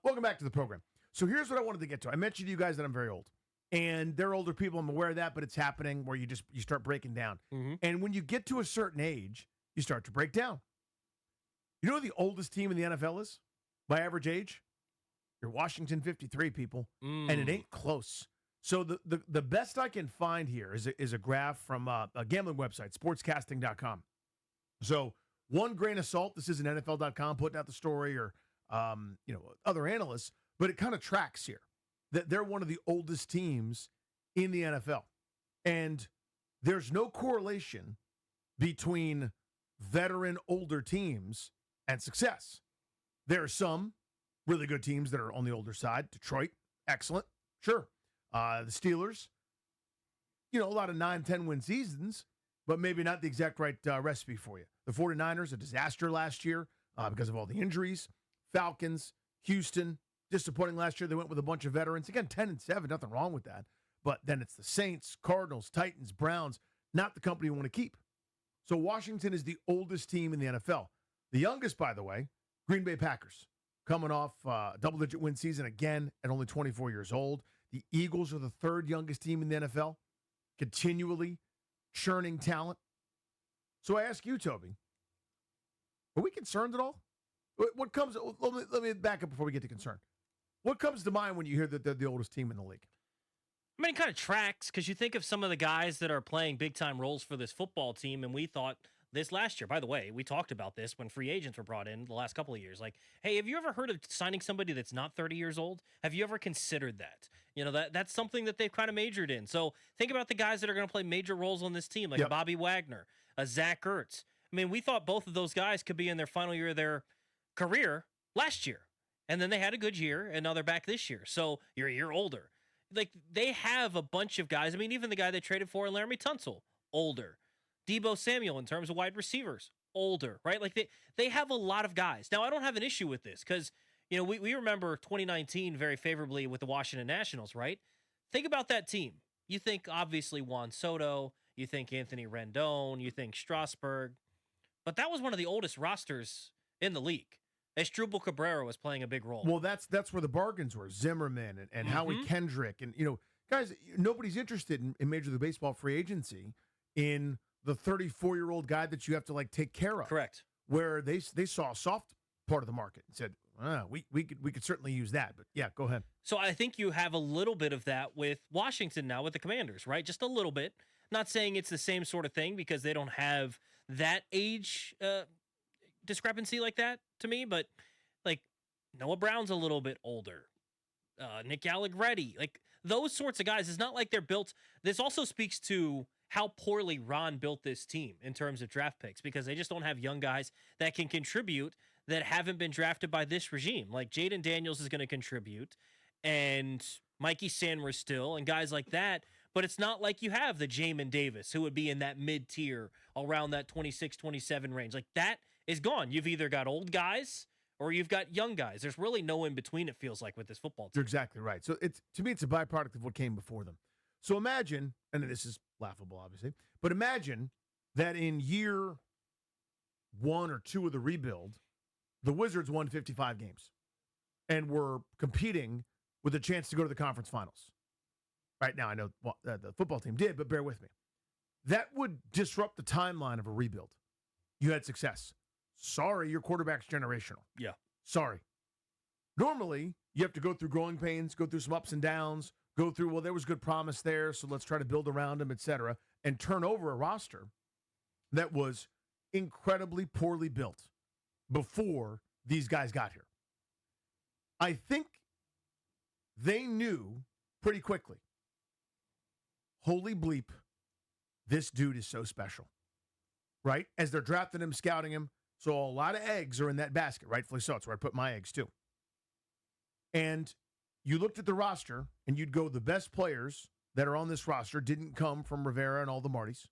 Welcome back to the program. So here's what I wanted to get to. I mentioned to you guys that I'm very old. And they're older people. I'm aware of that, but it's happening where you start breaking down. And when you get to a certain age, you start to break down. You know who the oldest team in the NFL is by average age? Your Washington 53, people. And it ain't close. So the best I can find here is a graph from a gambling website, sportscasting.com. So one grain of salt, this isn't NFL.com putting out the story or other analysts, but it kind of tracks here that they're one of the oldest teams in the NFL. And there's no correlation between veteran older teams and success. There are some really good teams that are on the older side. Detroit, excellent. Sure. The Steelers, a lot of 9-10 win seasons, but maybe not the exact right recipe for you. The 49ers, a disaster last year because of all the injuries. Falcons, Houston, disappointing last year. They went with a bunch of veterans. Again, 10-7, nothing wrong with that. But then it's the Saints, Cardinals, Titans, Browns, not the company you want to keep. So Washington is the oldest team in the NFL. The youngest, by the way, Green Bay Packers, coming off a double-digit win season again at only 24 years old. The Eagles are the third youngest team in the NFL, continually churning talent. So I ask you, Toby, are we concerned at all? What comes? Let me back up before we get to concern. What comes to mind when you hear that they're the oldest team in the league? I mean, it kind of tracks because you think of some of the guys that are playing big-time roles for this football team, and we thought this last year. By the way, we talked about this when free agents were brought in the last couple of years. Like, hey, have you ever heard of signing somebody that's not 30 years old? Have you ever considered that? That's something that they've kind of majored in. So think about the guys that are going to play major roles on this team, like a Bobby Wagner, a Zach Ertz. I mean, we thought both of those guys could be in their final year of their career last year. And then they had a good year, and now they're back this year. So you're a year older. Like, they have a bunch of guys. I mean, even the guy they traded for, Laramie Tunsil, older. Deebo Samuel, in terms of wide receivers, older, right? Like, they have a lot of guys. Now, I don't have an issue with this because, we remember 2019 very favorably with the Washington Nationals, right? Think about that team. You think, obviously, Juan Soto. You think Anthony Rendon. You think Strasburg. But that was one of the oldest rosters in the league. Asdrubal Cabrera was playing a big role. Well, that's where the bargains were. Zimmerman and Howie Kendrick. And, guys, nobody's interested in Major League Baseball free agency in the 34-year-old guy that you have to, take care of. Correct. Where they saw a soft part of the market and said, we could certainly use that. But, yeah, go ahead. So I think you have a little bit of that with Washington now with the Commanders, right? Just a little bit. Not saying it's the same sort of thing because they don't have that age discrepancy like that to me, but Noah Brown's a little bit older. Nick Allegretti, those sorts of guys. It's not like they're built. This also speaks to how poorly Ron built this team in terms of draft picks because they just don't have young guys that can contribute that haven't been drafted by this regime. Like Jaden Daniels is going to contribute and Mikey Sainristil and guys like that. But it's not like you have the Jamin Davis who would be in that mid-tier around that 26, 27 range. Like that is gone. You've either got old guys or you've got young guys. There's really no in between, it feels like, with this football team. You're exactly right. So to me, it's a byproduct of what came before them. So imagine, and this is laughable, obviously, but imagine that in year 1 or 2 of the rebuild, the Wizards won 55 games and were competing with a chance to go to the conference finals. Right now, I know the football team did, but bear with me. That would disrupt the timeline of a rebuild. You had success. Sorry, your quarterback's generational. Yeah. Sorry. Normally, you have to go through growing pains, go through some ups and downs, go through, well, there was good promise there, so let's try to build around him, et cetera, and turn over a roster that was incredibly poorly built before these guys got here. I think they knew pretty quickly, holy bleep, this dude is so special, right? As they're drafting him, scouting him, so a lot of eggs are in that basket, rightfully so. It's where I put my eggs too. And you looked at the roster, and you'd go, the best players that are on this roster didn't come from Rivera and all the Martys.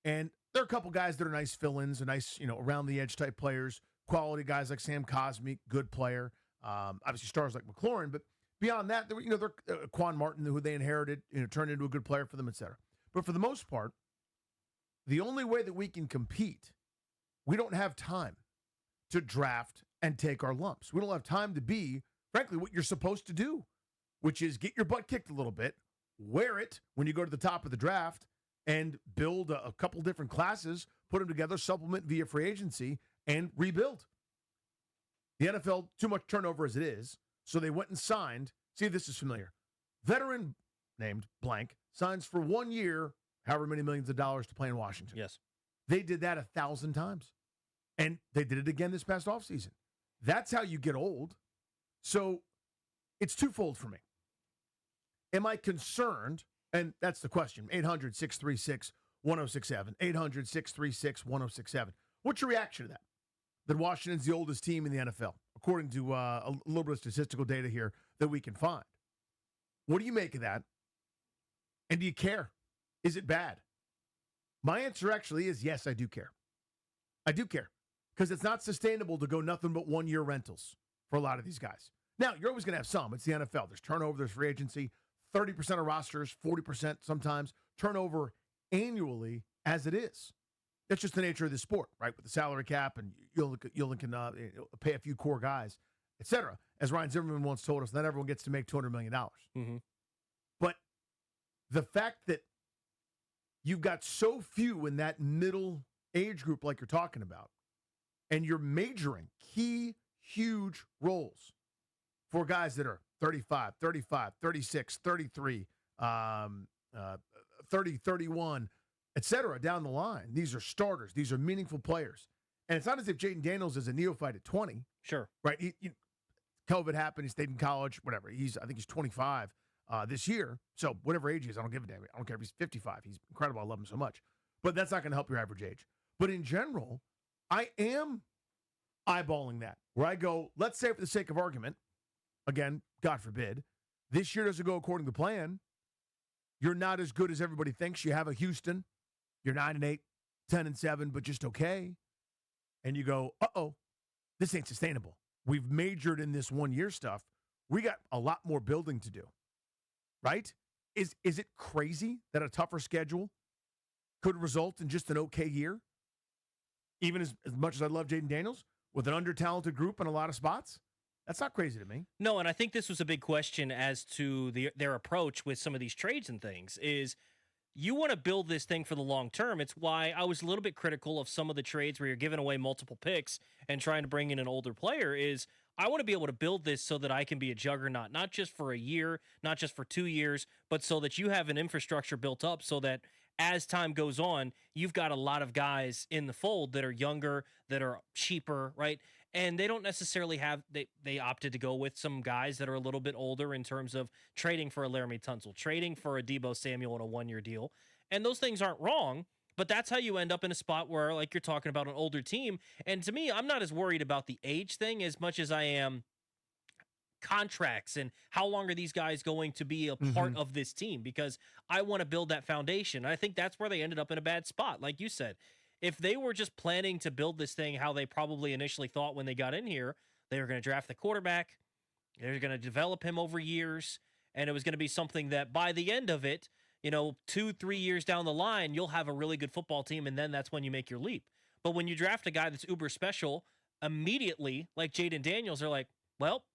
And there are a couple guys that are nice fill-ins, and nice, around-the-edge type players, quality guys like Sam Cosmi, good player. Obviously stars like McLaurin, but beyond that, there were, Quan Martin, who they inherited, turned into a good player for them, et cetera. But for the most part, the only way that we can compete, we don't have time to draft and take our lumps. We don't have time to be frankly, what you're supposed to do, which is get your butt kicked a little bit, wear it when you go to the top of the draft, and build a couple different classes, put them together, supplement via free agency, and rebuild. The NFL, too much turnover as it is, so they went and signed. See if this is familiar. Veteran named blank signs for 1 year, however many millions of dollars to play in Washington. Yes. They did that 1,000 times. And they did it again this past offseason. That's how you get old. So it's twofold for me. Am I concerned? And that's the question. 800-636-1067. 800-636-1067. What's your reaction to that? That Washington's the oldest team in the NFL, according to a little bit of statistical data here that we can find. What do you make of that? And do you care? Is it bad? My answer actually is yes, I do care. I do care. Because it's not sustainable to go nothing but 1 year rentals for a lot of these guys. Now, you're always going to have some. It's the NFL. There's turnover, there's free agency, 30% of rosters, 40% sometimes, turnover annually as it is. That's just the nature of the sport, right? With the salary cap, and you'll can pay a few core guys, et cetera. As Ryan Zimmerman once told us, not everyone gets to make $200 million. Mm-hmm. But the fact that you've got so few in that middle age group like you're talking about, and you're majoring key, huge roles for guys that are 35, 36, 33, 30, 31, et cetera, down the line. These are starters. These are meaningful players. And it's not as if Jayden Daniels is a neophyte at 20. Sure. Right? COVID happened. He stayed in college, whatever. I think he's 25 this year. So whatever age he is, I don't give a damn. I don't care if he's 55. He's incredible. I love him so much. But that's not going to help your average age. But in general, I am eyeballing that, where I go, let's say for the sake of argument, again, God forbid, this year doesn't go according to plan. You're not as good as everybody thinks. You have a Houston. You're 9-8, 10-7, but just okay. And you go, uh-oh, this ain't sustainable. We've majored in this 1 year stuff. We got a lot more building to do, right? Is it crazy that a tougher schedule could result in just an okay year? Even as much as I love Jayden Daniels, with an under-talented group in a lot of spots? That's not crazy to me. No, and I think this was a big question as to their approach with some of these trades and things is you want to build this thing for the long term. It's why I was a little bit critical of some of the trades where you're giving away multiple picks and trying to bring in an older player is I want to be able to build this so that I can be a juggernaut, not just for a year, not just for 2 years, but so that you have an infrastructure built up so that as time goes on, you've got a lot of guys in the fold that are younger, that are cheaper, right? And they don't necessarily have, they opted to go with some guys that are a little bit older in terms of trading for a Laramie Tunsil, trading for a Deebo Samuel in a 1 year deal. And those things aren't wrong, but that's how you end up in a spot where, like you're talking about, an older team. And to me, I'm not as worried about the age thing as much as I am contracts and how long are these guys going to be a part of this team, because I want to build that foundation. And I think that's where they ended up in a bad spot. Like you said, if they were just planning to build this thing how they probably initially thought when they got in here, they were going to draft the quarterback, they're going to develop him over years, and it was going to be something that by the end of it, 2-3 years down the line, you'll have a really good football team, and then that's when you make your leap. But when you draft a guy that's uber special, immediately, like Jayden Daniels, they're like, well,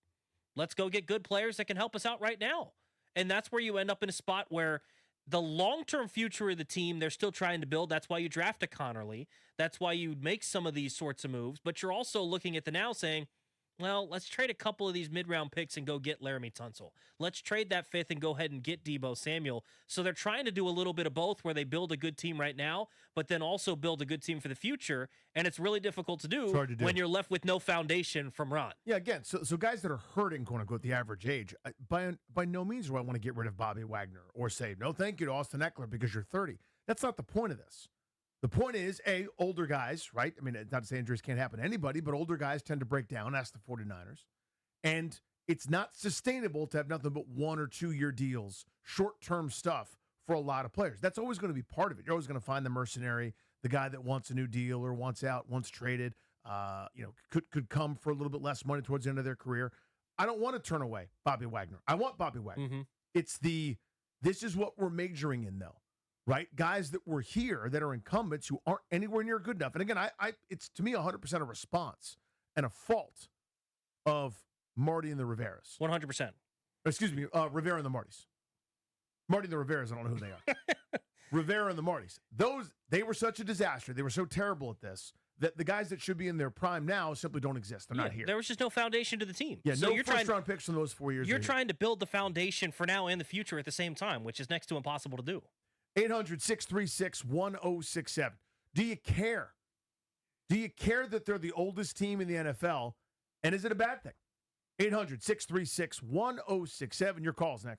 let's go get good players that can help us out right now. And that's where you end up in a spot where the long-term future of the team, they're still trying to build. That's why you draft a Connerly. That's why you make some of these sorts of moves. But you're also looking at the now saying, well, let's trade a couple of these mid-round picks and go get Laramie Tunsil. Let's trade that fifth and go ahead and get Deebo Samuel. So they're trying to do a little bit of both, where they build a good team right now, but then also build a good team for the future. And it's really difficult to do, when you're left with no foundation from Ron. Yeah, again, so guys that are hurting, quote unquote, the average age, by no means do I want to get rid of Bobby Wagner or say no thank you to Austin Eckler because you're 30. That's not the point of this. The point is, older guys, right? I mean, not to say injuries can't happen to anybody, but older guys tend to break down. Ask the 49ers. And it's not sustainable to have nothing but 1 or 2 year deals, short-term stuff for a lot of players. That's always going to be part of it. You're always going to find the mercenary, the guy that wants a new deal or wants out, wants traded, could come for a little bit less money towards the end of their career. I don't want to turn away Bobby Wagner. I want Bobby Wagner. Mm-hmm. This is what we're majoring in, though. Right? Guys that were here that are incumbents who aren't anywhere near good enough. And again, it's to me 100% a response and a fault of Marty and the Riveras. 100%. Excuse me, Rivera and the Martys. Marty and the Riveras, I don't know who they are. Rivera and the Martys. They were such a disaster. They were so terrible at this that the guys that should be in their prime now simply don't exist. They're not here. There was just no foundation to the team. Yeah, so no first-round picks in those 4 years. You're trying to build the foundation for now and the future at the same time, which is next to impossible to do. 800-636-1067. Do you care? Do you care that they're the oldest team in the NFL? And is it a bad thing? 800-636-1067. Your call's next.